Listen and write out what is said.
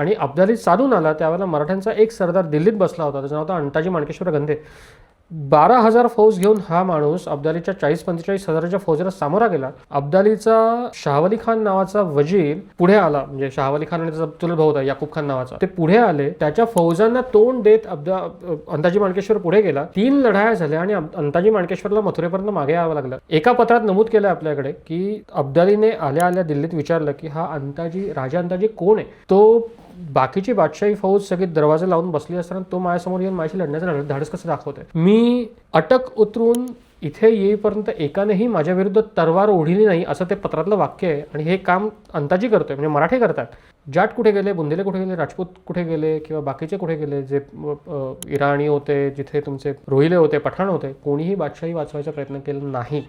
आणि अब्दाली चालून आला त्यावेळेला मराठ्यांचा एक सरदार दिल्लीत बसला होता, त्याचं नाव होतं अंताजी माणकेश्वर गंधे. 12,000 फौज घेऊन हा माणूस अब्दालीच्या 40-45 हजाराच्या फौजेला सामोरा गेला. अब्दालीचा शाहवली खान नावाचा वजीर पुढे आला, म्हणजे शाहवली खान आणि त्याचा चुलत भाऊ होता याकूब खान नावाचा, ते पुढे आले. त्याच्या फौजांना तोंड देत अंताजी माणकेश्वर पुढे गेला. 3 लढाया झाल्या आणि अंताजी माणकेश्वरला मथुरेपर्यंत मागे यावं लागलं. एका पत्रात नमूद केलं आपल्याकडे की अब्दालीने आल्या आल्या दिल्लीत विचारलं की हा राजा अंताजी कोण आहे. तो बाकीची बादशाही फौज सगळी दरवाजे लावून बसली असताना तो माझ्यासमोर येऊन माझ्याशी लढण्याचं धाडस कसं दाखवतोय. मी अटक उतरून इथे येईपर्यंत एकानेही माझ्या विरुद्ध तलवार ओढिली नाही, असं ते पत्रातलं वाक्य आहे. आणि हे काम अंताजी करतोय, म्हणजे मराठे करतात. जाट कुठे गेले, बुंदेले कुठे गेले, राजपूत कुठे गेले किंवा बाकीचे कुठे गेले, जे इराणी होते, जिथे तुमचे रोहिले होते, पठाण होते, कोणीही बादशाही वाचवायचा प्रयत्न केला नाही.